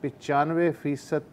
95%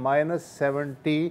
-70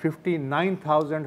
59,000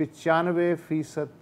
95%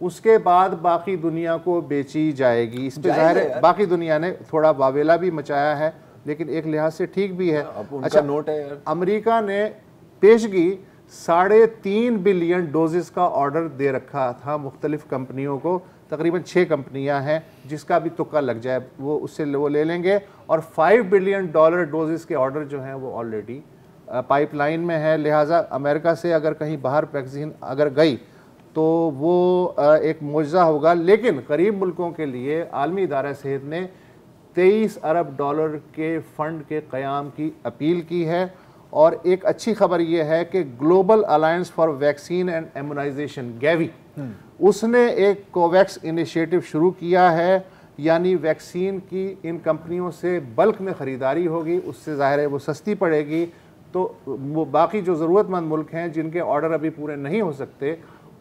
اس کے بعد باقی دنیا کو بیچی جائے گی. اس پہ ظاہر ہے باقی دنیا نے تھوڑا واویلا بھی مچایا ہے لیکن ایک لحاظ سے ٹھیک بھی ہے. اچھا نوٹ ہے امریکہ نے پیشگی 3.5 بلین ڈوزز کا آرڈر دے رکھا تھا مختلف کمپنیوں کو, تقریباً 6 کمپنیاں ہیں جس کا بھی تکا لگ جائے وہ اس سے وہ لے لیں گے, اور $5 بلین ڈوزز کے آرڈر جو ہیں وہ آلریڈی پائپ لائن میں ہے. لہٰذا امریکہ سے اگر کہیں باہر ویکسین اگر گئی تو وہ ایک معجزہ ہوگا. لیکن غریب ملکوں کے لیے عالمی ادارہ صحت نے $23 ارب کے فنڈ کے قیام کی اپیل کی ہے. اور ایک اچھی خبر یہ ہے کہ global alliance for vaccine and immunisation Gavi اس نے ایک کوویکس انیشیٹو شروع کیا ہے, یعنی ویکسین کی ان کمپنیوں سے بلک میں خریداری ہوگی, اس سے ظاہر ہے وہ سستی پڑے گی, تو وہ باقی جو ضرورت مند ملک ہیں جن کے آرڈر ابھی پورے نہیں ہو سکتے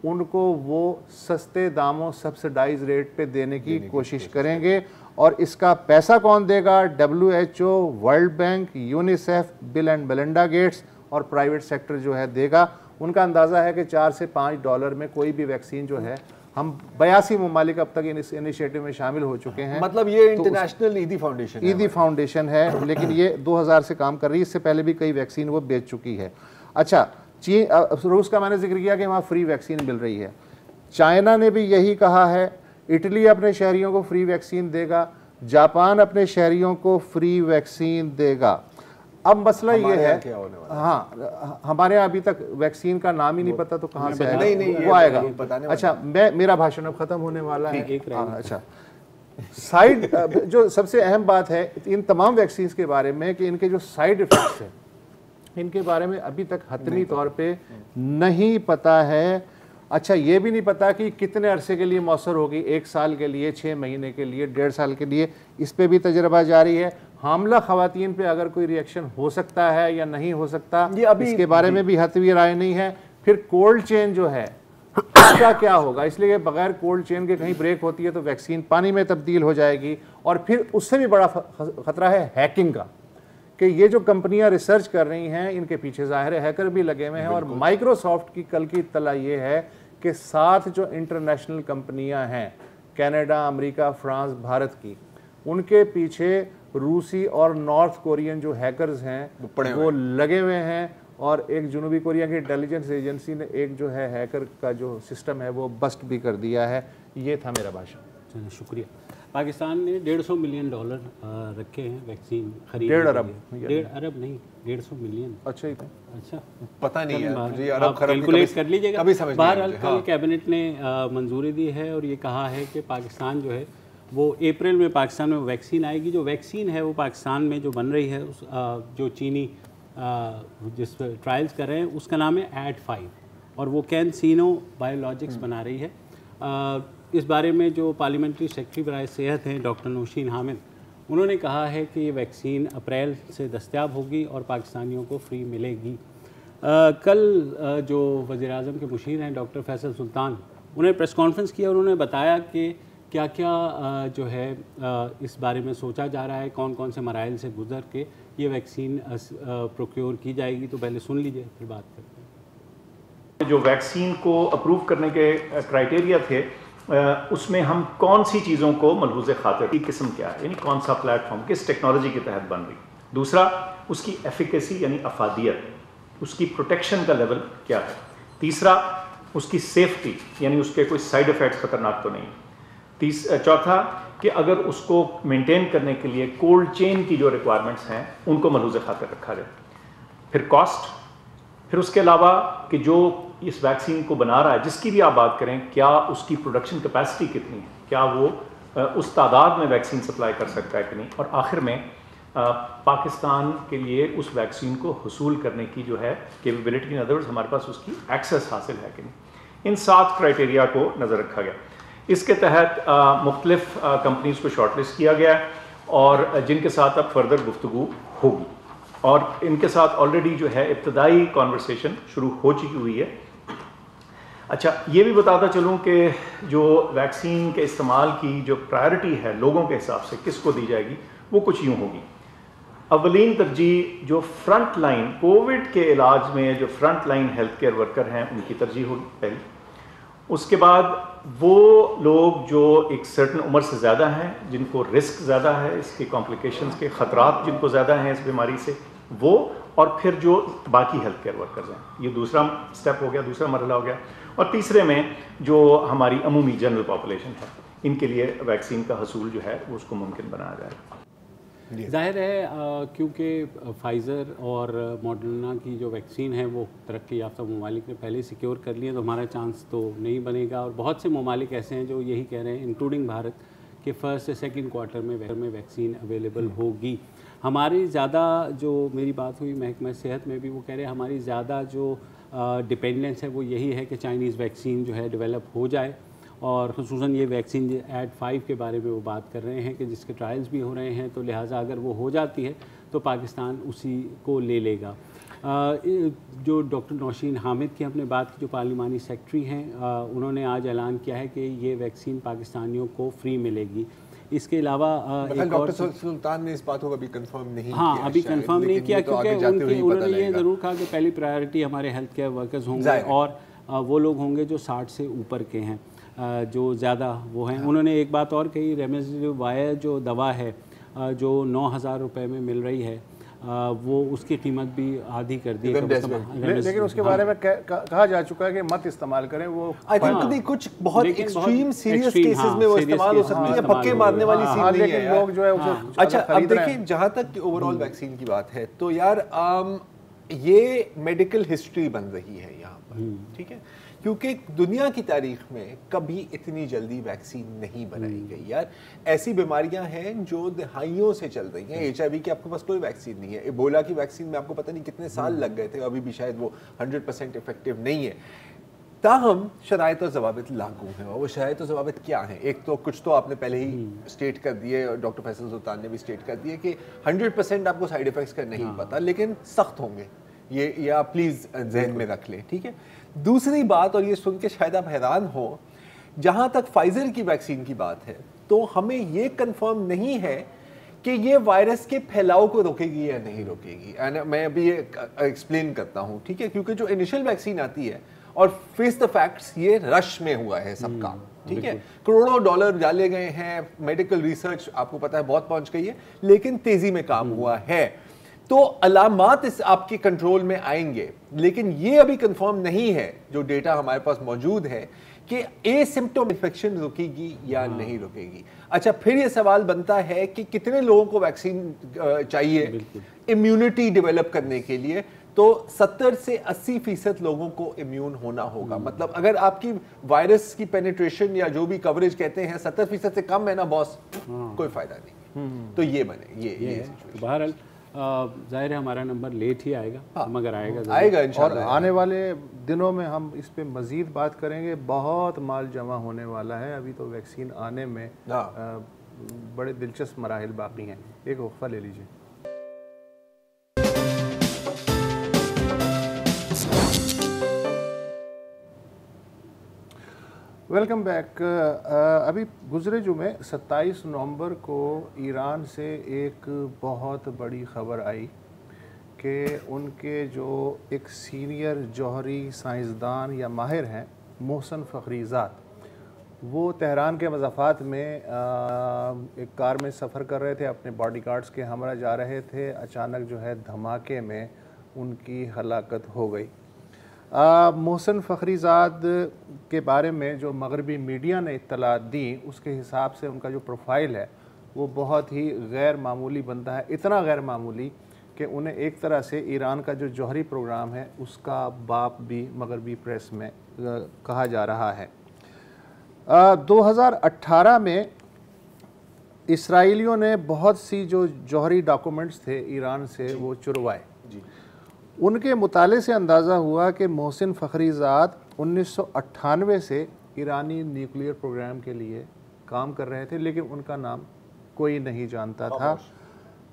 ان کو وہ سستے داموں سبسڈائز ریٹ پہ دینے کی کوشش کریں گے. اور اس کا پیسہ کون دے گا؟ WHO, world bank, UNICEF, Bill and Melinda Gates اور پرائیویٹ سیکٹر جو ہے دے گا. ان کا اندازہ ہے کہ $4 سے $5 میں کوئی بھی ویکسین جو ہے, ہم 82 ممالک اب تک اس انیشیٹو میں شامل ہو چکے ہیں. مطلب یہ انٹرنیشنل ایدی فاؤنڈیشن ہے لیکن یہ 2000 سے کام کر رہی ہے, اس سے پہلے بھی کئی ویکسین وہ بیچ چکی ہے. اچھا روس کا میں نے ذکر کیا کہ وہاں فری ویکسین مل رہی ہے. چائنا نے بھی یہی کہا ہے, اٹلی اپنے شہریوں کو فری ویکسین دے گا, جاپان اپنے شہریوں کو فری ویکسین دے گا. اب مسئلہ یہ ہے, ہاں ہمارے یہاں ابھی تک ویکسین کا نام ہی نہیں پتا تو کہاں سے آئے گا, وہ آئے گا. اچھا میرا بھاشن اب ختم ہونے والا ہے. اچھا سائیڈ جو سب سے اہم بات ہے ان تمام ویکسینز کے بارے میں کہ ان کے جو سائیڈ ایفیکٹس ہیں ان کے بارے میں ابھی تک حتمی طور پہ نہیں پتا ہے. اچھا یہ بھی نہیں پتا کہ کتنے عرصے کے لیے مؤثر ہوگی, 1 سال کے لیے, 6 مہینے کے لیے, 1.5 سال کے لیے, اس پہ بھی تجربہ جاری ہے. حاملہ خواتین پہ اگر کوئی ریئیکشن ہو سکتا ہے یا نہیں ہو سکتا اس کے بارے میں بھی حتمی رائے نہیں ہے. پھر کولڈ چین جو ہے اس کا کیا ہوگا, اس لیے بغیر کولڈ چین کے کہیں بریک ہوتی ہے تو ویکسین پانی میں تبدیل ہو جائے گی. اور پھر اس سے بھی بڑا خطرہ ہے ہیکنگ کا, کہ یہ جو کمپنیاں ریسرچ کر رہی ہیں ان کے پیچھے ظاہر ہے ہیکر بھی لگے ہوئے ہیں. اور مائکروسافٹ کی کل کی اطلاع یہ ہے کہ 7 جو انٹرنیشنل کمپنیاں ہیں, کینیڈا, امریکہ, فرانس, بھارت کی, ان کے پیچھے روسی اور نارتھ کورین جو ہیکرز ہیں وہ لگے ہوئے ہیں. اور ایک جنوبی کوریا کی انٹیلیجنس ایجنسی نے ایک جو ہے ہیکر کا جو سسٹم ہے وہ بسٹ بھی کر دیا ہے. یہ تھا میرا بھاشن. شکریہ. پاکستان نے $150 ملین رکھے ہیں ویکسین خرید. 1.5 ارب 1.5 ارب نہیں 150 ملین. اچھا پتہ نہیں ہے, آپ کیلکولیٹ کر لیجیے گا. بہرحال کل کیبنٹ نے منظوری دی ہے اور یہ کہا ہے کہ پاکستان جو ہے وہ اپریل میں پاکستان میں ویکسین آئے گی. جو ویکسین ہے وہ پاکستان میں جو بن رہی ہے جو چینی جس پہ ٹرائلز کر رہے ہیں اس کا نام ہے AD5 اور وہ کینسینو بایولوجکس بنا رہی ہے. اس بارے میں جو پارلیمنٹری سیکرٹری برائے صحت ہیں ڈاکٹر نوشین حامد, انہوں نے کہا ہے کہ یہ ویکسین اپریل سے دستیاب ہوگی اور پاکستانیوں کو فری ملے گی. کل جو وزیر اعظم کے مشیر ہیں ڈاکٹر فیصل سلطان, انہوں نے پریس کانفرنس کیا اور انہوں نے بتایا کہ کیا کیا جو ہے اس بارے میں سوچا جا رہا ہے, کون کون سے مراحل سے گزر کے یہ ویکسین پروکیور کی جائے گی. تو پہلے سن لیجئے پھر بات کرتے ہیں. جو ویکسین کو اپروو کرنے کے کرائٹیریا تھے اس میں ہم کون سی چیزوں کو ملحوظ خاطر کی قسم کیا ہے, یعنی کون سا پلیٹ فارم کس ٹیکنالوجی کے تحت بن رہی. دوسرا اس کی ایفیکیسی یعنی افادیت, اس کی پروٹیکشن کا لیول کیا ہے. تیسرا اس کی سیفٹی یعنی اس کے کوئی سائیڈ ایفیکٹس خطرناک تو نہیں. چوتھا کہ اگر اس کو مینٹین کرنے کے لیے کولڈ چین کی جو ریکوائرمنٹس ہیں ان کو ملحوظ خاطر رکھا جائے. پھر کاسٹ, پھر اس کے علاوہ کہ جو اس ویکسین کو بنا رہا ہے جس کی بھی آپ بات کریں کیا اس کی پروڈکشن کیپیسٹی کتنی ہے, کیا وہ اس تعداد میں ویکسین سپلائی کر سکتا ہے کہ نہیں. اور آخر میں پاکستان کے لیے اس ویکسین کو حصول کرنے کی جو ہے کیپیبلٹی, ان ادر ورڈز ہمارے پاس اس کی ایکسیس حاصل ہے کہ نہیں. ان 7 کرائٹیریا کو نظر رکھا گیا. اس کے تحت مختلف کمپنیز کو شارٹ لسٹ کیا گیا اور جن کے ساتھ اب فردر گفتگو ہوگی, اور ان کے ساتھ آلریڈی جو ہے ابتدائی کانورسیشن شروع ہو چکی ہوئی ہے. اچھا یہ بھی بتاتا چلوں کہ جو ویکسین کے استعمال کی جو پرائرٹی ہے لوگوں کے حساب سے کس کو دی جائے گی وہ کچھ یوں ہوگی. اولین ترجیح جو فرنٹ لائن کووڈ کے علاج میں جو front line health care worker ہیں ان کی ترجیح ہوگی پہلی. اس کے بعد وہ لوگ جو ایک سرٹن عمر سے زیادہ ہیں، جن کو رسک زیادہ ہے اس کے کمپلیکیشنز کے، خطرات جن کو زیادہ ہیں اس بیماری سے، وہ، اور پھر جو باقی ہیلتھ کیئر ورکرز ہیں. یہ دوسرا سٹیپ ہو گیا، دوسرا مرحلہ ہو گیا. اور تیسرے میں جو ہماری عمومی جنرل پاپولیشن ہے، ان کے لیے ویکسین کا حصول جو ہے وہ اس کو ممکن بنایا جائے. ظاہر ہے کیونکہ فائزر اور ماڈرنا کی جو ویکسین ہے وہ ترقی یافتہ ممالک نے پہلے سیکیور کر لی ہے، تو ہمارا چانس تو نہیں بنے گا. اور بہت سے ممالک ایسے ہیں جو یہی کہہ رہے ہیں انکلوڈنگ بھارت کہ فرسٹ سے سیکنڈ کوارٹر میں ویکسین اویلیبل ہوگی. ہماری زیادہ جو میری بات ہوئی محکمہ صحت میں بھی، وہ کہہ رہے ہیں ہماری زیادہ جو ڈپینڈنس ہے وہ یہی ہے کہ چائنیز ویکسین جو ہے ڈیولپ ہو جائے، اور خصوصاً یہ ویکسین ایڈ 5 کے بارے میں وہ بات کر رہے ہیں کہ جس کے ٹرائلز بھی ہو رہے ہیں، تو لہٰذا اگر وہ ہو جاتی ہے تو پاکستان اسی کو لے لے گا. جو ڈاکٹر نوشین حامد کی ہم نے بات کی، جو پارلیمانی سیکرٹری ہیں، انہوں نے آج اعلان کیا ہے کہ یہ ویکسین پاکستانیوں کو فری ملے گی. اس کے علاوہ ڈاکٹر سلطان نے اس بات کو ابھی کنفرم نہیں کیا. ہاں ابھی کنفرم نہیں کیا، کیونکہ انہوں نے یہ ضرور کہا کہ پہلی پرائیورٹی ہمارے ہیلتھ کیئر ورکرز ہوں گے، اور وہ لوگ ہوں گے جو 60 سے اوپر کے ہیں، جو زیادہ وہ ہیں. انہوں نے ایک بات اور کہی، ریمڈیسیویر جو دوا ہے جو 9,000 روپے میں مل رہی ہے، وہ اس کی قیمت بھی آدھی کر دی ہے. لیکن اس کے بارے میں کہا جا چکا ہے کہ مت استعمال کریں. وہ کچھ بہت ایکسٹریم سیریس کیسز میں وہ استعمال ہو سکتی ہے، پکے مارنے والی سین نہیں ہے. لیکن لوگ جو ہے اچھا اب دیکھیں، جہاں تک اوور آل ویکسین کی بات ہے تو یار یہ میڈیکل ہسٹری بن رہی ہے یہاں پر، ٹھیک ہے، کیونکہ دنیا کی تاریخ میں کبھی اتنی جلدی ویکسین نہیں بنائی گئی. یار ایسی بیماریاں ہیں جو دہائیوں سے چل رہی ہیں. HIV کی آپ کے پاس کوئی ویکسین نہیں ہے. ایبولا کی ویکسین میں آپ کو پتہ نہیں کتنے سال لگ گئے تھے، ابھی بھی شاید وہ 100% افیکٹو نہیں ہے. تاہم شرائط و ضوابط لاگو ہیں، اور وہ شرائط و ضوابط کیا ہیں؟ ایک تو کچھ تو آپ نے پہلے ہی اسٹیٹ کر دیے، اور ڈاکٹر فیصل سلطان نے بھی اسٹیٹ کر دیے کہ 100% آپ کو سائیڈ افیکٹس کا نہیں پتہ، لیکن سخت ہوں گے. یہ آپ پلیز ذہن میں رکھ لیں، ٹھیک ہے. دوسری بات، اور یہ سن کے شاید آپ حیران ہو، جہاں تک فائزر کی ویکسین کی بات ہے تو ہمیں یہ کنفرم نہیں ہے کہ یہ وائرس کے پھیلاؤ کو روکے گی یا نہیں روکے گی. میں ابھی یہ ایکسپلین کرتا ہوں، ٹھیک ہے، کیونکہ جو انیشل ویکسین آتی ہے، اور فیس دا فیکٹس یہ رش میں ہوا ہے سب کا، ٹھیک ہے، کروڑوں ڈالر ڈالے گئے ہیں، میڈیکل ریسرچ آپ کو پتہ ہے بہت پہنچ گئی ہے، لیکن تیزی میں کام ہوا ہے. تو علامات اس آپ کے کنٹرول میں آئیں گے، لیکن یہ ابھی کنفرم نہیں ہے جو ڈیٹا ہمارے پاس موجود ہے کہ اے سمپٹوم انفیکشن رکے گی یا نہیں رکے گی. اچھا پھر یہ سوال بنتا ہے کہ کتنے لوگوں کو ویکسین چاہیے امیونٹی ڈیولپ کرنے کے لیے. تو 70 سے 80% لوگوں کو امیون ہونا ہوگا. مطلب اگر آپ کی وائرس کی پینیٹریشن یا جو بھی کوریج کہتے ہیں 70% سے کم ہے نا باس، کوئی فائدہ نہیں. تو یہ بنے یہ بہرحال ظاہر ہے ہمارا نمبر لیٹ ہی آئے گا، مگر آئے گا انشاءاللہ. اور آنے والے دنوں میں ہم اس پہ مزید بات کریں گے. بہت مال جمع ہونے والا ہے. ابھی تو ویکسین آنے میں بڑے دلچسپ مراحل باقی ہیں. ایک وقفہ لے لیجیے. Welcome back. ابھی گزرے جمعے 27 نومبر کو ایران سے ایک بہت بڑی خبر آئی کہ ان کے جو ایک سینئر جوہری سائنسدان یا ماہر ہیں محسن فخریزاد، وہ تہران کے مضافات میں ایک کار میں سفر کر رہے تھے، اپنے باڈی گارڈز کے ہمراہ جا رہے تھے. اچانک جو ہے دھماکے میں ان کی ہلاکت ہو گئی. محسن فخریزاد کے بارے میں جو مغربی میڈیا نے اطلاعات دیں، اس کے حساب سے ان کا جو پروفائل ہے وہ بہت ہی غیر معمولی بنتا ہے. اتنا غیر معمولی کہ انہیں ایک طرح سے ایران کا جو جوہری پروگرام ہے اس کا باپ بھی مغربی پریس میں کہا جا رہا ہے. 2018 میں اسرائیلیوں نے بہت سی جو جوہری ڈاکومنٹس تھے ایران سے وہ چروائے. ان کے مطالعے سے اندازہ ہوا کہ محسن فخریزاد 1998 سے ایرانی نیوکلیئر پروگرام کے لیے کام کر رہے تھے، لیکن ان کا نام کوئی نہیں جانتا تھا.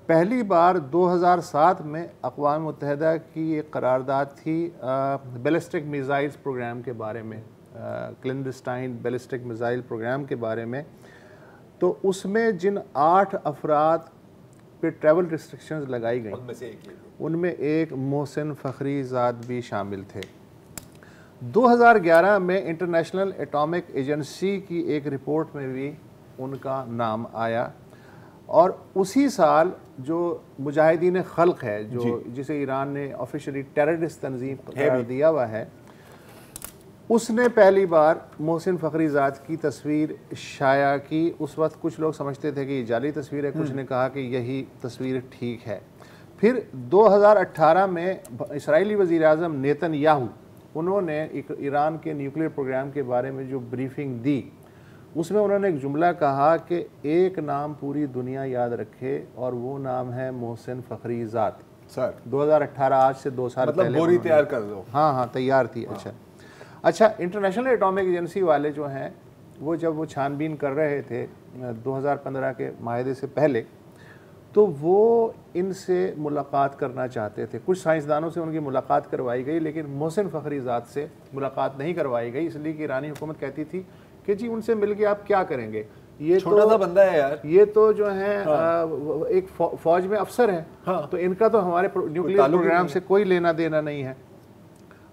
پہلی بار 2007 میں اقوام متحدہ کی ایک قرارداد تھی بیلسٹک میزائلز پروگرام کے بارے میں، کلینڈسٹائن بیلسٹک میزائل پروگرام کے بارے میں. تو اس میں جن 8 افراد پہ ٹریول ریسٹرکشنز لگائی گئیں، ان میں ایک محسن فخریزاد بھی شامل تھے. 2011 میں انٹرنیشنل ایٹامک ایجنسی کی ایک رپورٹ میں بھی ان کا نام آیا، اور اسی سال جو مجاہدین خلق ہے جو جسے ایران نے آفیشلی ٹیررسٹ تنظیم قرار دیا ہوا ہے، اس نے پہلی بار محسن فخری زاد کی تصویر شائع کی۔ اس وقت کچھ لوگ سمجھتے تھے کہ یہ جعلی تصویر ہے، کچھ نے کہا کہ یہی تصویر ٹھیک ہے۔ پھر 2018 میں اسرائیلی وزیر اعظم نیتن یاہو، انہوں نے ایران کے نیوکلیئر پروگرام کے بارے میں جو بریفنگ دی، اس میں انہوں نے ایک جملہ کہا کہ ایک نام پوری دنیا یاد رکھے اور وہ نام ہے محسن فخری زاد۔ سر 2018 آج سے 2 سال پہلے مطلب بوری تیار کر دو۔ ہاں تیار تھی۔ اچھا انٹرنیشنل ایٹامک ایجنسی والے جو ہیں وہ جب وہ چھان بین کر رہے تھے 2015 کے معاہدے سے پہلے، تو وہ ان سے ملاقات کرنا چاہتے تھے۔ کچھ سائنسدانوں سے ان کی ملاقات کروائی گئی، لیکن محسن فخری زاد سے ملاقات نہیں کروائی گئی، اس لیے کہ ایرانی حکومت کہتی تھی کہ جی ان سے مل کے آپ کیا کریں گے، یہ چھوٹا سا بندہ ہے یار، یہ تو جو ہے ایک فوج میں افسر ہیں، تو ان کا تو ہمارے نیوکلیئر پروگرام سے کوئی لینا دینا نہیں ہے۔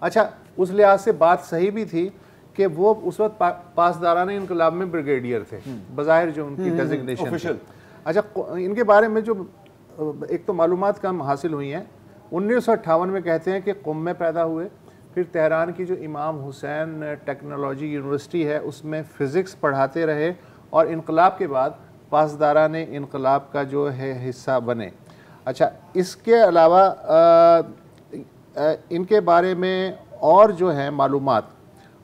اچھا اس لحاظ سے بات صحیح بھی تھی کہ وہ اس وقت پاسدارانہ انقلاب میں بریگیڈیئر تھے بظاہر جو ان کی ڈیزگنیشن تھی۔ اچھا ان کے بارے میں جو ایک تو معلومات کم حاصل ہوئی ہیں، 1958 میں کہتے ہیں کہ قم میں پیدا ہوئے، پھر تہران کی جو امام حسین ٹیکنالوجی یونیورسٹی ہے اس میں فزکس پڑھاتے رہے، اور انقلاب کے بعد پاسداران انقلاب کا جو ہے حصہ بنے۔ اچھا اس کے علاوہ ان کے بارے میں اور جو ہیں معلومات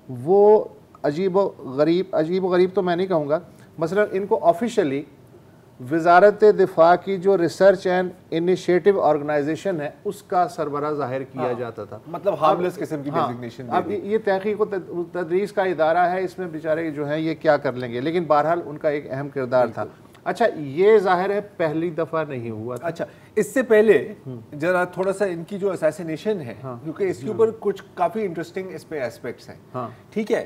وہ عجیب و غریب تو میں نہیں کہوں گا، مثلا ان کو آفیشلی وزارت دفاع کی جو ریسرچ اینڈ انیشیٹو آرگنائزیشن ہے اس کا سربراہ ظاہر کیا جاتا تھا، مطلب ہارملیس قسم کی ڈیزگنیشن۔ اب یہ تحقیق و تدریس کا ادارہ ہے، اس میں بیچارے جو ہیں یہ کیا کر لیں گے، لیکن بہرحال ان کا ایک اہم کردار تھا۔ اچھا یہ ظاہر ہے پہلی دفعہ نہیں ہوا تھا۔ اچھا اس سے پہلے ذرا تھوڑا سا ان کی جو اسیسینیشن ہے، کیونکہ اس کے اوپر کچھ کافی انٹرسٹنگ اس پہ ایسپیکٹس ہیں، ٹھیک ہے،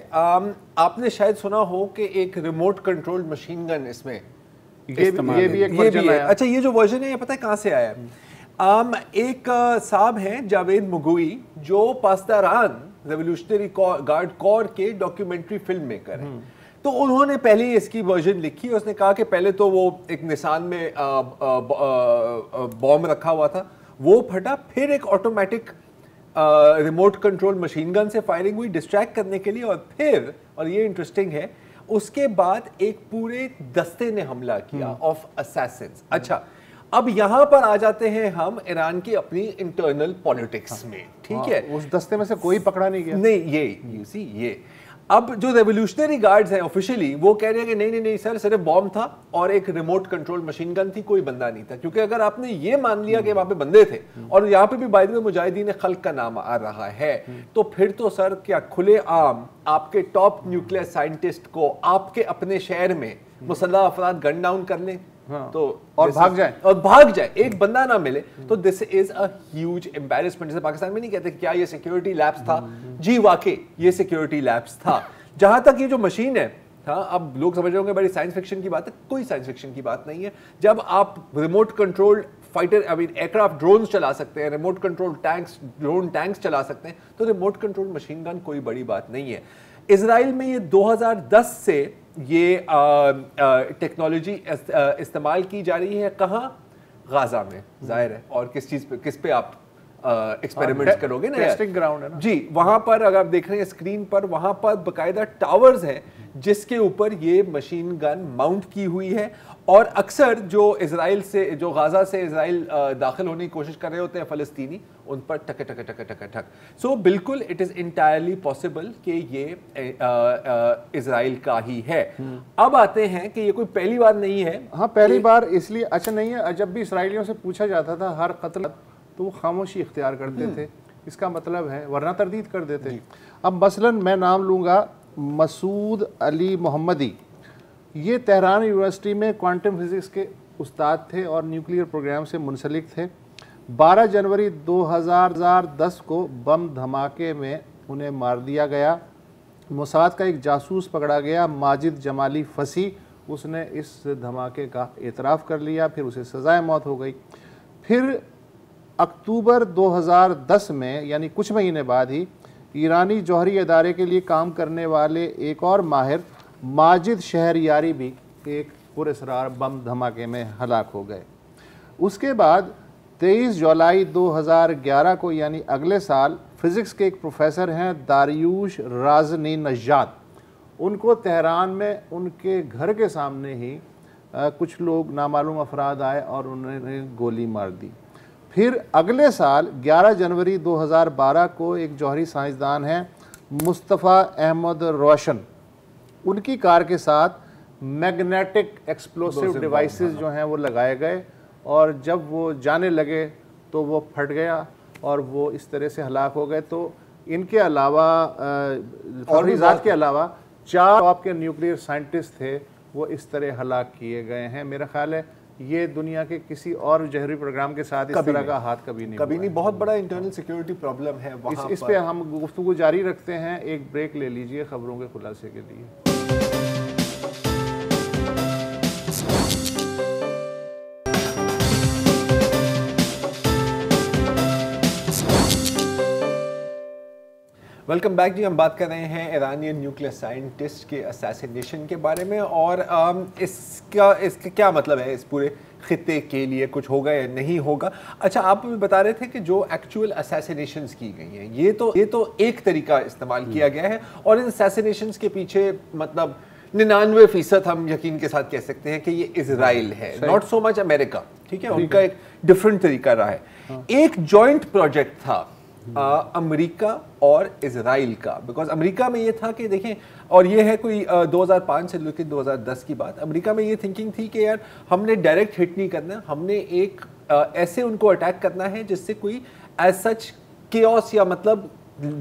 آپ نے شاید سنا ہو کہ ایک ریموٹ کنٹرول مشین گن اس میں یہ بھی ایک ورژن ہے۔ اچھا یہ جو ورژن ہے یہ پتہ ہے کہاں سے آیا ہے؟ ایک صاحب ہیں جاوید مگوئی جو پاسداران ریولوشنری گارڈ کور کے ڈاکیومنٹری فلم میکر ہیں، تو انہوں نے پہلے اس کی ورژن لکھی، اس نے کہا کہ پہلے تو وہ ایک نسان میں بوم رکھا ہوا تھا، وہ پھٹا، پھر ایک automatic remote control machine gun سے فائرنگ ہوئی ڈسٹریکٹ کرنے کے لیے، اور پھر اور یہ انٹرسٹنگ ہے اس کے بعد ایک پورے دستے نے حملہ کیا آف اسیسنز۔ اچھا اب یہاں پر آ جاتے ہیں ہم ایران کی اپنی انٹرنل پولیٹکس میں، ٹھیک ہے، اس دستے میں سے کوئی پکڑا نہیں گیا۔ نہیں یہ اب جو ریولوشنری گارڈز ہیں آفیشلی وہ کہہ رہے ہیں کہ نہیں سر صرف بام تھا اور ایک ریموٹ کنٹرول مشین گن تھی، کوئی بندہ نہیں تھا، کیونکہ اگر آپ نے یہ مان لیا کہ وہاں پہ بندے تھے اور یہاں پہ بھی بائی دی وے مجاہدین خلق کا نام آ رہا ہے، تو پھر تو سر کیا کھلے عام آپ کے ٹاپ نیوکلیئر سائنٹسٹ کو آپ کے اپنے شہر میں مسلح افراد گن ڈاؤن کر لیں تو اور بھاگ جائے، ایک بندہ نہ ملے، تو دس از اے ہیوج امبیرسمنٹ۔ جیسے پاکستان میں نہیں کہتے کیا یہ سیکیورٹی لیپس تھا، جی واقعی یہ سیکیورٹی لیپس تھا۔ جہاں تک یہ جو مشین ہے، ہاں اب لوگ سمجھ رہے ہوں گے بڑی سائنس فکشن کی بات ہے، کوئی سائنس فکشن کی بات نہیں ہے۔ جب آپ remote control fighter aircraft drones چلا سکتے ہیں، ریموٹ کنٹرول ڈرون ٹینکس چلا سکتے ہیں، تو ریموٹ کنٹرول مشین گن کوئی بڑی بات نہیں ہے۔ اسرائیل میں یہ 2010 سے یہ ٹیکنالوجی استعمال کی جا رہی ہے، کہاں؟ غازہ میں، ظاہر ہے، اور کس پہ آپ ایکسپیریمنٹ کرو گے نا، ٹیسٹنگ گراؤنڈ ہے نا جی، وہاں پر اگر آپ دیکھ رہے ہیں اسکرین پر، وہاں پر باقاعدہ ٹاورز ہیں جس کے اوپر یہ مشین گن ماؤنٹ کی ہوئی ہے، اور اکثر جو اسرائیل سے، جو غازہ سے اسرائیل داخل ہونے کی کوشش کر رہے ہوتے ہیں فلسطینی، ان پر ٹک ٹک ٹک ٹک ٹک ٹک۔ سو بالکل اٹ از انٹائرلی پاسبل کہ یہ اسرائیل کا ہی ہے۔ اب آتے ہیں کہ یہ کوئی پہلی بار نہیں ہے۔ ہاں پہلی بار اس لیے اچھا نہیں ہے، جب بھی اسرائیلیوں سے پوچھا جاتا تھا ہر قتل تو وہ خاموشی اختیار کرتے تھے، اس کا مطلب ہے ورنہ تردید کر دیتے۔ اب مثلا میں نام لوں گا مسعود علی محمدی، یہ تہران یونیورسٹی میں کوانٹم فزکس کے استاد تھے اور نیوکلیئر پروگرام سے منسلک تھے۔ 12 جنوری 2010 کو بم دھماکے میں انہیں مار دیا گیا۔ موساد کا ایک جاسوس پکڑا گیا، ماجد جمالی فسی، اس نے اس دھماکے کا اعتراف کر لیا، پھر اسے سزائے موت ہو گئی۔ پھر اکتوبر 2010 میں، یعنی کچھ مہینے بعد ہی، ایرانی جوہری ادارے کے لیے کام کرنے والے ایک اور ماہر ماجد شہریاری بھی ایک پراسرار بم دھماکے میں ہلاک ہو گئے۔ اس کے بعد 23 جولائی 2011 کو یعنی اگلے سال فزکس کے ایک پروفیسر ہیں داریوش رازنی نژاد، ان کو تہران میں ان کے گھر کے سامنے ہی کچھ لوگ نامعلوم افراد آئے اور انہوں نے گولی مار دی۔ پھر اگلے سال 11 جنوری 2012 کو ایک جوہری سائنسدان ہیں مصطفیٰ احمد روشن، ان کی کار کے ساتھ میگنیٹک ایکسپلوسیو ڈیوائسز جو ہیں وہ لگائے گئے، اور جب وہ جانے لگے تو وہ پھٹ گیا اور وہ اس طرح سے ہلاک ہو گئے۔ تو ان کے علاوہ فخری ذات کے علاوہ 4 آپ کے نیوکلیئر سائنٹسٹ تھے وہ اس طرح ہلاک کیے گئے ہیں۔ میرا خیال ہے یہ دنیا کے کسی اور جوہری پروگرام کے ساتھ اس طرح کا ہاتھ کبھی نہیں، بہت بڑا انٹرنل سیکیورٹی پرابلم ہے وہاں۔ اس پہ ہم گفتگو جاری رکھتے ہیں، ایک بریک لے لیجئے خبروں کے خلاصے کے لیے۔ ویلکم بیک جی، ہم بات کر رہے ہیں ایرانین نیوکلیئر سائنٹسٹ کے اسیسینیشن کے بارے میں، اور اس کا کیا مطلب ہے اس پورے خطے کے لیے، کچھ ہوگا یا نہیں ہوگا۔ اچھا، آپ بھی بتا رہے تھے کہ جو ایکچوئل اسیسینیشنز کی گئی ہیں یہ تو ایک طریقہ استعمال کیا گیا ہے، اور ان اسیسینیشنز کے پیچھے مطلب 99% ہم یقین کے ساتھ کہہ سکتے ہیں کہ یہ اسرائیل ہے، ناٹ سو مچ امریکہ، ٹھیک ہے، ان کا ایک ڈفرنٹ طریقہ رہا ہے۔ ایک جوائنٹ پروجیکٹ تھا امریکہ اور اسرائیل کا، بیکاز امریکہ میں یہ تھا کہ دیکھیں، اور یہ ہے کوئی 2005 سے لے کے 2010 کی بات، امریکہ میں یہ تھنکنگ تھی کہ یار ہم نے ڈائریکٹ ہٹ نہیں کرنا، ہم نے ایک ایسے ان کو اٹیک کرنا ہے جس سے کوئی ایز سچ کیوس یا مطلب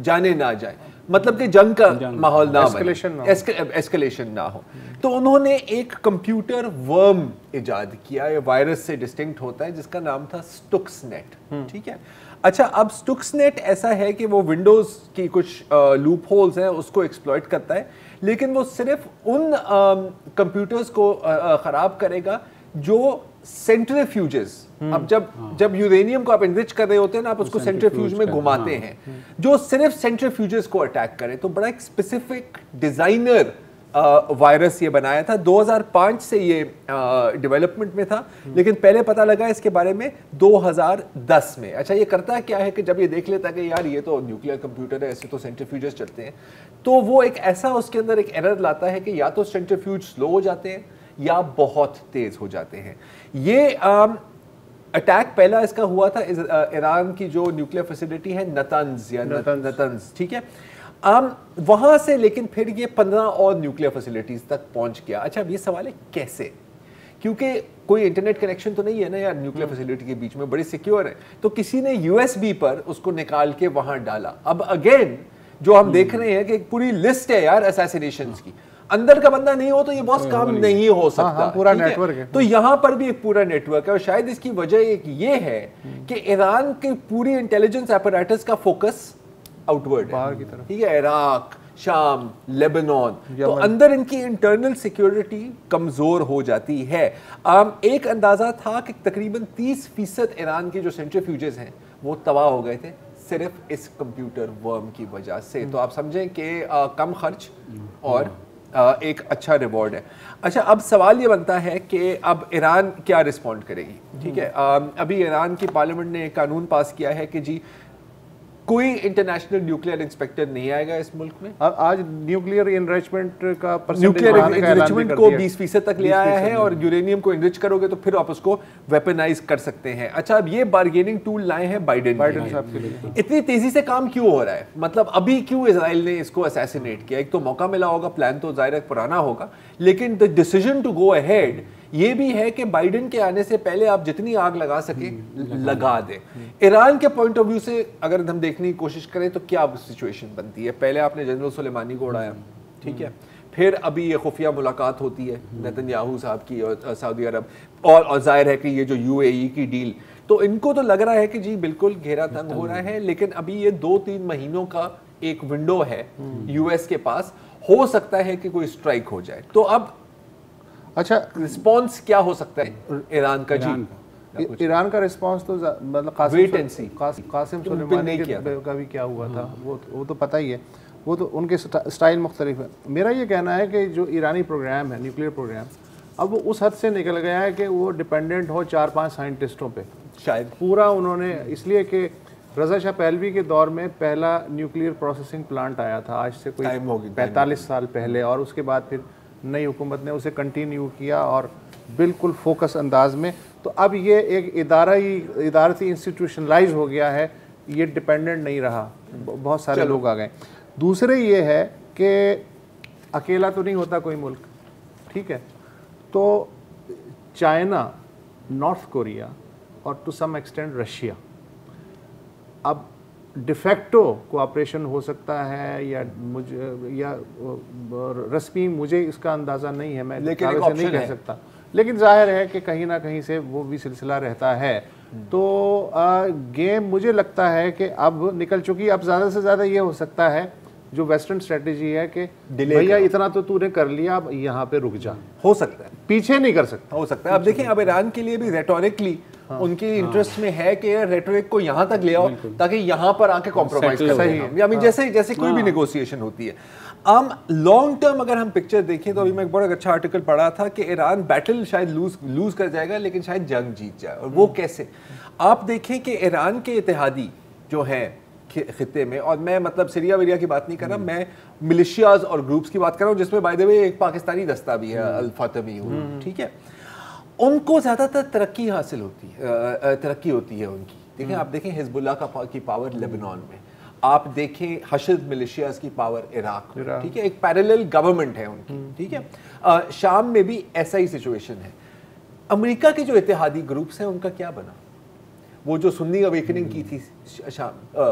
جانے نہ جائے، مطلب کہ جنگ کا ماحول نہ بنے، ایسکلیشن نہ ہو۔ تو انہوں نے ایک کمپیوٹر ورم ایجاد کیا، یہ وائرس سے ڈسٹنکٹ ہوتا ہے، جس کا نام تھا سٹکس نیٹ، ٹھیک ہے۔ اچھا، اب سٹکس نیٹ ایسا ہے کہ وہ ونڈوز کی کچھ لوپ ہولز ہیں اس کو ایکسپلوئٹ کرتا ہے، لیکن وہ صرف ان کمپیوٹرز کو خراب کرے گا جو سینٹریفیوجز، اب جب یورینیم کو آپ انرچ کر رہے ہوتے ہیں نا، آپ اس کو سینٹریفیوج میں گھماتے ہیں، جو صرف سینٹریفیوجز کو اٹیک کرے۔ تو بڑا ایک اسپیسیفک ڈیزائنر وائرس یہ بنایا تھا، 2005 سے یہ ڈیولپمنٹ میں تھا، لیکن پہلے پتہ لگا اس کے بارے میں 2010 میں۔ اچھا، یہ کرتا کیا ہے کہ جب یہ دیکھ لیتا کہ یار یہ تو نیوکلیئر کمپیوٹر ہے، ایسے تو سینٹریفیوجز چلتے ہیں، تو وہ ایک ایسا اس کے اندر ایک ایرر لاتا ہے کہ یا تو سینٹریفیوج سلو ہو جاتے ہیں یا بہت تیز ہو جاتے ہیں۔ یہ اٹیک پہلا اس کا ہوا تھا ایران کی جو نیوکلیئر فیسلٹی ہے نتنز، ٹھیک ہے، وہاں سے، لیکن پھر یہ 15 اور نیوکلیئر فیسلٹیز تک پہنچ گیا۔ اچھا، اب یہ سوال ہے کیسے، کیونکہ کوئی انٹرنیٹ کنیکشن تو نہیں ہے نا یار نیوکلیئر فیسلٹی کے بیچ میں، بڑی سیکیور ہے، تو کسی نے USB پر اس کو نکال کے وہاں ڈالا۔ اب اگین جو ہم دیکھ رہے ہیں کہ ایک پوری لسٹ ہے یار اسیسینیشنز کی، اندر کا بندہ نہیں ہو تو یہ بہت کام نہیں ہو سکتا، پورا نیٹ ورک ہے۔ تو یہاں پر بھی ایک پورا نیٹ ورک ہے، اور شاید اس کی وجہ ایک یہ ہے کہ ایران کی پوری انٹیلیجنس ایپریٹس کا فوکس آؤٹ ورڈ ہے، ٹھیک ہے، عراق، شام، لیبنان، تو اندر ان کی انٹرنل سیکیورٹی کمزور ہو جاتی ہے۔ ایک اندازہ تھا کہ تقریباً 30% ایران کے جو سینٹریفیوجز ہیں وہ تباہ ہو گئے تھے صرف اس کمپیوٹر ورم کی وجہ سے۔ تو آپ سمجھیں کہ کم خرچ اور ایک اچھا ریوارڈ ہے۔ اچھا، اب سوال یہ بنتا ہے کہ اب ایران کیا رسپونڈ کرے گی، ٹھیک ہے۔ ابھی ایران کی پارلیمنٹ نے ایک قانون پاس کیا ہے کہ جی کوئی انٹرنیشنل نیوکلیئر انسپیکٹر نہیں آئے گا اس ملک میں۔ آج نیوکلیئر انرچمنٹ کا نیوکلیئر انرچمنٹ کو 20% تک لے آیا ہے، اور یورینیم کو انرچ کرو گے تو پھر آپ اس کو ویپنائز کر سکتے ہیں۔ اچھا، اب یہ بارگیننگ ٹول لائے ہیں بائیڈن صاحب کے لیے۔ اتنی تیزی سے کام کیوں ہو رہا ہے، مطلب ابھی کیوں اسرائیل نے اس کو اسیسینیٹ کیا؟ ایک تو موقع ملا ہوگا، پلان تو ظاہر ہے پرانا ہوگا، لیکن the decision to go ahead یہ بھی ہے کہ بائیڈن کے آنے سے پہلے آپ جتنی آگ لگا سکیں لگا دیں۔ ایران کے پوائنٹ آف ویو سے اگر ہم دیکھنے کی کوشش کریں تو کیا سچویشن بنتی ہے؟ پہلے آپ نے جنرل سلیمانی کو اڑایا، ٹھیک ہے، پھر ابھی یہ خفیہ ملاقات ہوتی ہے نیتن صاحب کی اور سعودی عرب، اور ظاہر ہے کہ یہ جو UAE کی ڈیل، تو ان کو تو لگ رہا ہے کہ جی بالکل گھیرا تنگ ہو رہا ہے، لیکن ابھی یہ 2-3 مہینوں کا ایک ونڈو ہے US کے پاس، ہو سکتا ہے کہ کوئی اسٹرائک ہو جائے۔ تو اب اچھا رسپانس کیا ہو سکتا ہے ایران کا؟ جی ایران کا رسپانس تو مطلب قاسم سلیمانی کا بھی کیا ہوا تھا وہ تو پتہ ہی ہے، وہ تو ان کے سٹائل مختلف ہے. میرا یہ کہنا ہے کہ جو ایرانی پروگرام ہے نیوکلیئر پروگرام، اب وہ اس حد سے نکل گیا ہے کہ وہ ڈپینڈنٹ ہو 4-5 سائنٹسٹوں پہ شاید پورا. انہوں نے اس لیے کہ رضا شاہ پہلوی کے دور میں پہلا نیوکلیئر پروسیسنگ پلانٹ آیا تھا آج سے کوئی 45 سال پہلے، اور اس کے بعد پھر نئی حکومت نے اسے کنٹینیو کیا اور بالکل فوکس انداز میں. تو اب یہ ایک ادارتی انسٹیٹیوشنلائز ہو گیا ہے، یہ ڈپینڈنٹ نہیں رہا، بہت سارے لوگ آ گئے. دوسرے یہ ہے کہ اکیلا تو نہیں ہوتا کوئی ملک، ٹھیک ہے، تو چائنا، نارتھ کوریا اور ٹو سم ایکسٹینٹ رشیا، اب ڈیفیکٹو کوآپریشن ہو سکتا ہے یا رسمی مجھے اس کا اندازہ نہیں ہے، میں نہیں کہہ سکتا، لیکن ظاہر ہے کہ کہیں نہ کہیں سے وہ بھی سلسلہ رہتا ہے. تو گیم مجھے لگتا ہے کہ اب نکل چکی. اب زیادہ سے زیادہ یہ ہو سکتا ہے جو ویسٹرن اسٹریٹجی ہے کہ بھیا اتنا تو نے کر لیا، اب یہاں پہ رک جا، ہو سکتا ہے پیچھے نہیں کر سکتا، ہو سکتا ہے. اب دیکھیں اب ایران کے لیے بھی ریٹورکلی ان کی انٹرسٹ میں ہے کہ ریٹورک کو یہاں تک لے آؤ تاکہ یہاں پر آ کے کمپرومائز کر سکیں، جیسے کوئی بھی نیگوسیشن ہوتی ہے. لانگ ٹرم اگر ہم پکچر دیکھیں تو ابھی میں ایک بڑا اچھا آرٹیکل پڑھا تھا کہ ایران بیٹل شاید لوز کر جائے گا لیکن شاید جنگ جیت جائے. اور وہ کیسے؟ آپ دیکھیں کہ ایران کے اتحادی جو ہیں خطے میں، اور میں مطلب سیریا ویریا کی بات نہیں کر رہا، میں ملیشیاز اور گروپس کی بات کر رہا ہوں، جس میں بائی دی وے ایک پاکستانی دستہ بھی ہے الفاطمی، ٹھیک ہے. ان کو زیادہ تر ترقی ہوتی ہے ان کی. دیکھیں آپ دیکھیں حزب اللہ کی پاور لیبنان میں، آپ دیکھیں حشد ملیشیاز کی پاور عراق میں، ٹھیک ہے، ایک پیرالل گورنمنٹ ہے ان کی، ٹھیک ہے. شام میں بھی ایسا ہی سچویشن ہے. امریکہ کے جو اتحادی گروپس ہیں ان کا کیا بنا؟ وہ جو سنی اویکننگ کی تھی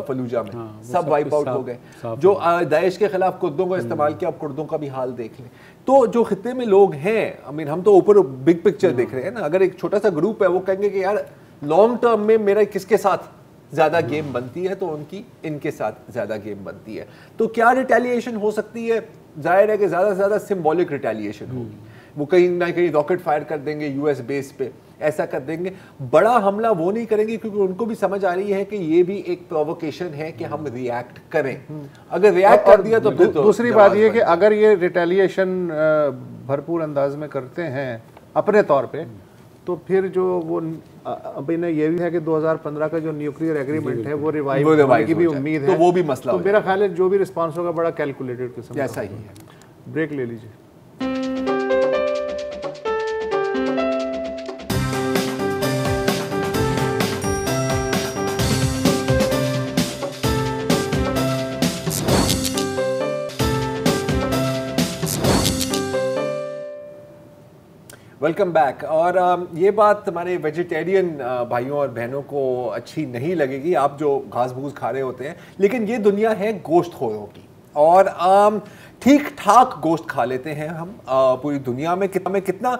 فلوجہ میں، سب وائپ آؤٹ ہو گئے. جو داعش کے خلاف کردوں کو استعمال کیا، اب کردوں کا بھی حال دیکھ لیں. تو جو خطے میں لوگ ہیں، ہم تو اوپر بگ پکچر دیکھ رہے ہیں نا. اگر ایک چھوٹا سا گروپ ہے وہ کہیں گے کہ یار لانگ ٹرم میں میرا کس کے ساتھ زیادہ گیم بنتی ہے، تو ان کے ساتھ زیادہ گیم بنتی ہے. تو کیا ریٹیلیشن ہو سکتی ہے؟ ظاہر ہے کہ زیادہ سے زیادہ سمبولک ریٹیلیشن ہوگی. وہ کہیں نہ کہیں راکٹ فائر کر دیں گے یو ایس بیس پہ، ایسا کر دیں گے. بڑا حملہ وہ نہیں کریں گے کیونکہ ان کو بھی سمجھ آ رہی ہے کہ یہ بھی ایک پرووکیشن ہے کہ ہم ریئیکٹ کریں. اگر ریئیکٹ کر دیا تو پھر دوسری بات یہ کہ اگر یہ ریٹیلیشن بھرپور انداز میں کرتے ہیں اپنے طور پہ، تو پھر جو وہ ابھی نے یہ بھی ہے کہ 2015 کا جو نیوکلیئر ایگریمنٹ ہے وہ ریوائیو ہونے کی بھی امید ہے. تو وہ بھی مسئلہ، تو میرا خیال ہے جو بھی رسپانس ہوگا بڑا کیلکولیٹڈ قسم کا ایسا ہی ہے. بریک لے لیجیے. Welcome back. اور یہ بات ہمارے ویجیٹیرین بھائیوں اور بہنوں کو اچھی نہیں لگے گی، آپ جو گھاس بھوس کھا رہے ہوتے ہیں، لیکن یہ دنیا ہے گوشت خوروں کی، اور ٹھیک ٹھاک گوشت کھا لیتے ہیں ہم. پوری دنیا میں کتنا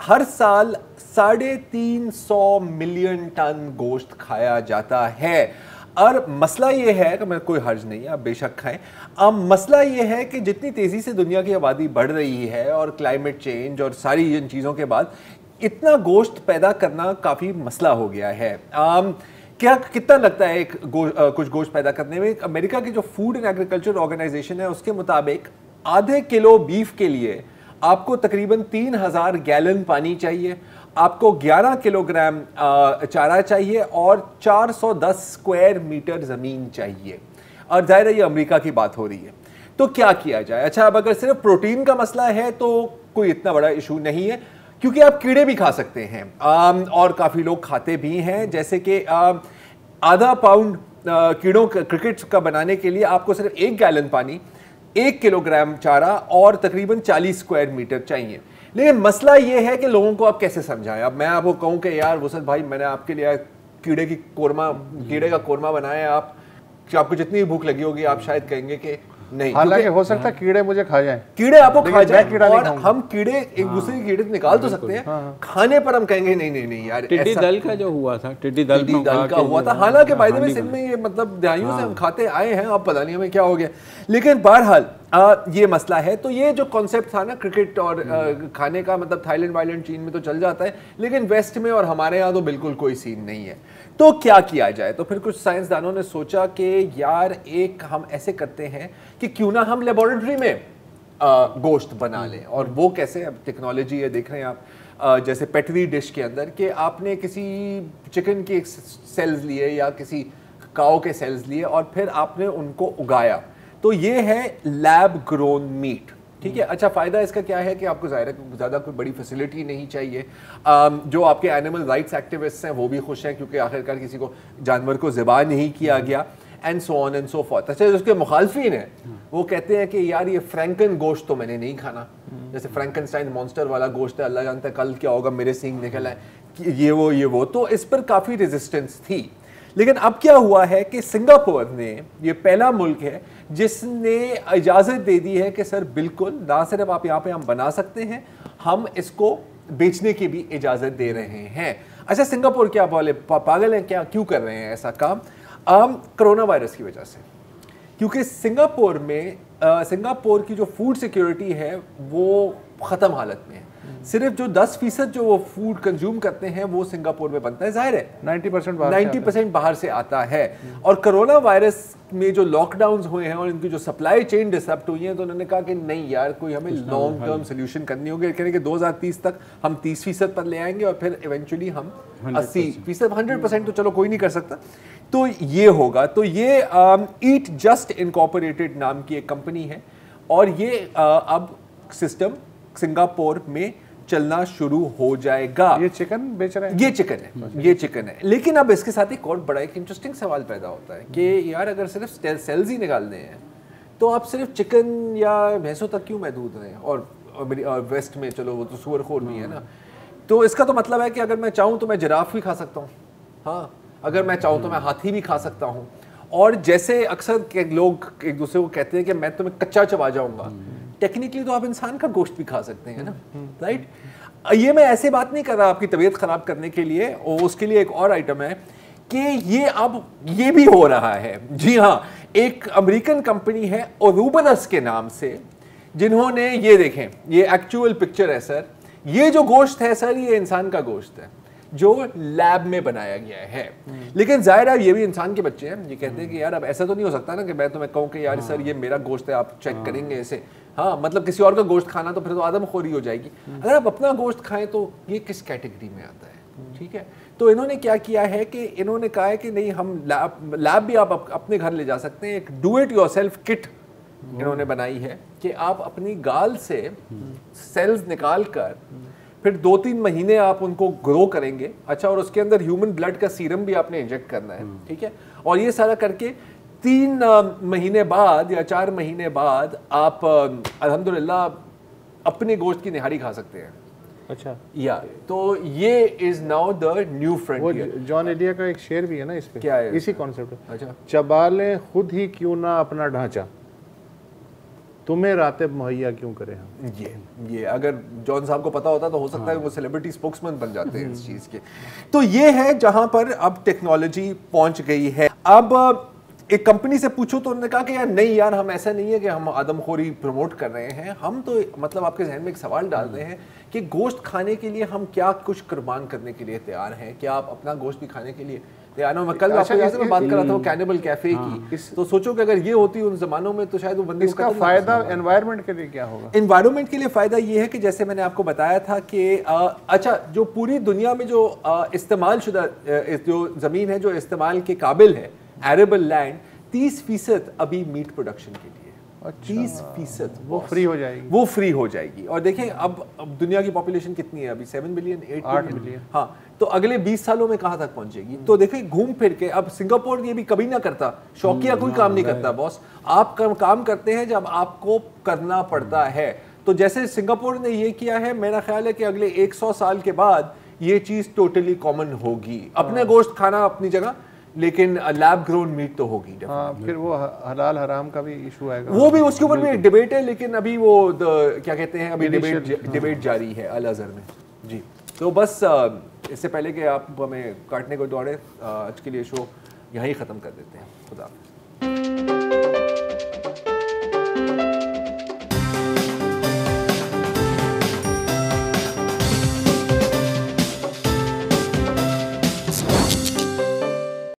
ہر سال 350 ملین ٹن گوشت کھایا جاتا ہے. اور مسئلہ یہ ہے کہ میں کوئی حرج نہیں ہے، آپ بے شک کھائیں. مسئلہ یہ ہے کہ جتنی تیزی سے دنیا کی آبادی بڑھ رہی ہے اور کلائمیٹ چینج اور ساری ان چیزوں کے بعد اتنا گوشت پیدا کرنا کافی مسئلہ ہو گیا ہے. کتنا لگتا ہے کچھ گوشت پیدا کرنے میں؟ امریکہ کی جو فوڈ اینڈ ایگریکلچر آرگنائزیشن ہے اس کے مطابق آدھے کلو بیف کے لیے آپ کو تقریباً 3000 گیلن پانی چاہیے، آپ کو 11 کلو گرام چارہ چاہیے اور 410 اسکوائر میٹر زمین چاہیے. اور ظاہر ہے یہ امریکہ کی بات ہو رہی ہے. تو کیا کیا جائے؟ اچھا اب اگر صرف پروٹین کا مسئلہ ہے تو کوئی اتنا بڑا ایشو نہیں ہے، کیونکہ آپ کیڑے بھی کھا سکتے ہیں اور کافی لوگ کھاتے بھی ہیں. جیسے کہ آدھا پاؤنڈ کیڑوں کرکٹ کا بنانے کے لیے آپ کو صرف 1 گیلن پانی، 1 کلو گرام چارہ اور تقریباً 40 اسکوائر میٹر چاہیے. لیکن مسئلہ یہ ہے کہ لوگوں کو آپ کیسے سمجھائیں. اب میں آپ کو کہوں کہ یار وسعت بھائی میں نے آپ کے لیے کیڑے کا قورمہ بنایا ہے، آپ کو جتنی بھوک لگی ہوگی آپ شاید کہیں گے کہ نہیں، حالانکہ ہو سکتا ہے کیڑے مجھے کھا جائیں، کیڑے آپ کو کھا جائیں، اور ہم کیڑے ایک دوسرے کے کیڑے نکال تو سکتے ہیں، کھانے پر ہم کہیں گے نہیں یار. ٹڈی دل کا جو ہوا تھا، ٹڈی دل کا ہوا تھا، حالانکہ بائی دی وے سندھ میں یہ مطلب دہائیوں سے ہم کھاتے آئے ہیں، اب پتہ نہیں ہمیں کیا ہو گیا. لیکن بہرحال یہ مسئلہ ہے. تو یہ جو کانسیپٹ تھا نا کرکٹ اور کھانے کا, مطلب تھائی لینڈ وائلینڈ چین میں تو چل جاتا ہے, لیکن ویسٹ میں اور ہمارے یہاں تو بالکل کوئی سین نہیں ہے. تو کیا کیا جائے؟ تو پھر کچھ سائنسدانوں نے سوچا کہ یار ایک ہم ایسے کرتے ہیں کہ کیوں نہ ہم لیبارٹری میں گوشت بنا لیں. اور وہ کیسے؟ اب ٹیکنالوجی ہے, دیکھ رہے ہیں آپ, جیسے پیٹری ڈش کے اندر کہ آپ نے کسی چکن کے سیلز لیے یا کسی کاؤ کے سیلز لیے اور پھر آپ نے ان کو اگایا. تو یہ ہے لیب گرون میٹ. ٹھیک ہے. اچھا فائدہ اس کا کیا ہے کہ آپ کو ظاہر ہے زیادہ کوئی بڑی فیسلٹی نہیں چاہیے. جو آپ کے اینیمل رائٹس ایکٹیوسٹس ہیں وہ بھی خوش ہیں کیونکہ آخرکار کسی کو جانور کو ذبح نہیں کیا گیا, and so on and so forth. اچھا جو اس کے مخالفین ہیں وہ کہتے ہیں کہ یار یہ فرینکن گوشت تو میں نے نہیں کھانا, جیسے فرینکنسٹائن مانسٹر والا گوشت ہے, اللہ جانتا ہے کل کیا ہوگا, میرے سینگ نکل آئے, یہ وہ. تو اس پر کافی ریزسٹنس تھی. لیکن اب کیا ہوا ہے کہ سنگاپور نے, یہ پہلا ملک ہے جس نے اجازت دے دی ہے کہ سر بالکل نہ صرف آپ یہاں پہ ہم بنا سکتے ہیں, ہم اس کو بیچنے کی بھی اجازت دے رہے ہیں. اچھا سنگاپور کیا بولے پاگل ہیں کیا, کیوں کر رہے ہیں ایسا کام؟ کرونا وائرس کی وجہ سے. کیونکہ سنگاپور کی جو فوڈ سیکیورٹی ہے وہ ختم حالت میں ہے. صرف جو 10% جو وہ فوڈ کنزیوم کرتے ہیں وہ سنگاپور میں بنتا ہے. ظاہر ہے 90% باہر سے آتا ہے. اور کرونا وائرس میں جو لاک ڈاؤنز ہوئے ہیں اور ان کی جو سپلائی چین ڈسرپٹ ہوئی ہیں, تو انہوں نے کہا کہ نہیں یار کوئی ہمیں لانگ ٹرم سولوشن کرنی ہوگی. کہنے کہ 2030 تک ہم 30% پر لے آئیں گے اور پھر ایونچولی ہم 80%, 100% تو چلو کوئی نہیں کر سکتا, تو یہ ہوگا. تو یہ ایٹ جسٹ انکارپوریٹڈ نام کی ایک کمپنی ہے اور یہ اب سسٹم سنگاپور میں چلنا شروع ہو جائے گا. یہ چکن بیچ رہے ہیں؟ یہ چکن ہے. لیکن اب اس کے ساتھ ایک اور بڑا ایک انٹرسٹنگ سوال پیدا ہوتا ہے کہ یار اگر صرف سیلز ہی نکالنے ہیں تو آپ صرف چکن یا بھینسوں تک کیوں محدود ہیں؟ اور ویسٹ میں چلو وہ تو سور خور بھی ہے نا. تو اس کا تو مطلب ہے کہ اگر میں چاہوں تو میں جراف بھی کھا سکتا ہوں, ہاں اگر میں چاہوں تو میں ہاتھی بھی کھا سکتا ہوں. اور جیسے اکثر لوگ ایک دوسرے کو کہتے ہیں کہ میں تمہیں کچا چبا جاؤں گا, ٹیکنیکلی تو آپ انسان کا گوشت بھی کھا سکتے ہیں نا, رائٹ. یہ میں ایسے بات نہیں کر رہا آپ کی طبیعت خراب کرنے کے لیے, اور اس کے لیے ایک اور آئٹم ہے کہ یہ اب یہ بھی ہو رہا ہے. جی ہاں, ایک امریکن کمپنی ہے اوروبرس کے نام سے, جنہوں نے یہ دیکھیں, یہ ایکچوئل پکچر ہے سر, یہ جو گوشت ہے سر یہ انسان کا گوشت ہے جو لیب میں بنایا گیا ہے. لیکن ظاہر ہے یہ بھی انسان کے بچے ہیں, یہ کہتے ہیں کہ یار اب ایسا تو نہیں ہو سکتا نا کہ میں تمہیں کہوں کہ یار سر یہ میرا گوشت ہے آپ چیک کریں گے اسے, ہاں مطلب کسی اور کا گوشت کھانا تو پھر تو آدم خوری ہو جائے گی. اگر آپ اپنا گوشت کھائیں تو یہ کس کیٹیگری میں آتا ہے؟ ٹھیک ہے. تو انہوں نے کیا کیا ہے کہ انہوں نے کہا ہے کہ نہیں ہم لیب بھی آپ اپنے گھر لے جا سکتے ہیں. ایک ڈو اٹ یور سیلف کٹ انہوں نے بنائی ہے کہ آپ اپنی گال سے سیلز نکال کر پھر 2-3 مہینے آپ ان کو گرو کریں گے. اچھا, اور اس کے اندر ہیومن بلڈ کا سیرم بھی آپ نے انجیکٹ کرنا ہے. ٹھیک ہے. اور یہ سارا کر کے 3 مہینے بعد یا 4 مہینے بعد آپ الحمدللہ اپنے گوشت کی نہاری کھا سکتے ہیں. اچھا یا تو یہ is now the new frontier. Jaun Elia کا ایک شعر بھی ہے نا اس پہ, کیا ہے اسی کانسیپٹ. اچھا, چبا لیں خود ہی کیوں نہ اپنا ڈھانچہ, تمہیں راتب مہیا کیوں کرے ہم. یہ اگر جان صاحب کو پتا ہوتا تو ہو سکتا ہے وہ سیلیبریٹی اسپوکس مین بن جاتے ہیں اس چیز کے. تو یہ ہے جہاں پر اب ٹیکنالوجی پہنچ گئی ہے. اب ایک کمپنی سے پوچھو تو انہوں نے کہا کہ یار نہیں یار ہم ایسا نہیں ہے کہ ہم آدم خوری پروموٹ کر رہے ہیں, ہم تو مطلب آپ کے ذہن میں ایک سوال ڈال رہے ہیں کہ گوشت کھانے کے لیے ہم کیا کچھ قربان کرنے کے لیے تیار ہیں. کیا آپ اپنا گوشت بھی کھانے کے لیے تیار ہوں؟ میں کل آپ کو بات کر رہا تھا کینیبل کیفے کی, تو سوچو کہ اگر یہ ہوتی ان زمانوں میں تو شاید وہ بندے. اس کا فائدہ انوائرمنٹ کے لیے کیا ہوگا؟ انوائرمنٹ کے لیے فائدہ یہ ہے کہ جیسے میں نے آپ کو بتایا تھا کہ اچھا جو پوری دنیا میں جو استعمال شدہ جو زمین ہے جو استعمال کے قابل ہے, ایریبل لینڈ, 30% ابھی میٹ پروڈکشن کے لیے. 30% وہ فری ہو جائے گی. وہ فری ہو جائے گی. اور دیکھیں اب دنیا کی پاپولیشن کتنی ہے ابھی, 7 بلین 8 بلین. ہاں, تو اگلے 20 سالوں میں کہاں تک پہنچے گی؟ تو دیکھیں گھوم پھر کے اب سنگاپور یہ بھی کبھی نہ کرتا, شوقیہ کوئی کام نہیں کرتا باس, آپ کام کرتے ہیں جب آپ کو کرنا پڑتا ہے. تو جیسے سنگاپور نے یہ کیا ہے, میرا خیال ہے کہ اگلے 100 سال کے بعد یہ چیز ٹوٹلی کامن ہوگی. اپنے گوشت کھانا اپنی جگہ, لیکن لیب گرون میٹ تو ہوگی. پھر وہ حلال حرام کا بھی ایشو آئے گا, وہ بھی اس کے اوپر بھی ایک ڈیبیٹ ہے, لیکن ابھی وہ کیا کہتے ہیں ابھی ڈیبیٹ جاری ہے الازہر میں. جی تو بس اس سے پہلے کہ آپ ہمیں کاٹنے کو دوڑے, آج کے لیے شو یہیں ختم کر دیتے ہیں. خدا حافظ.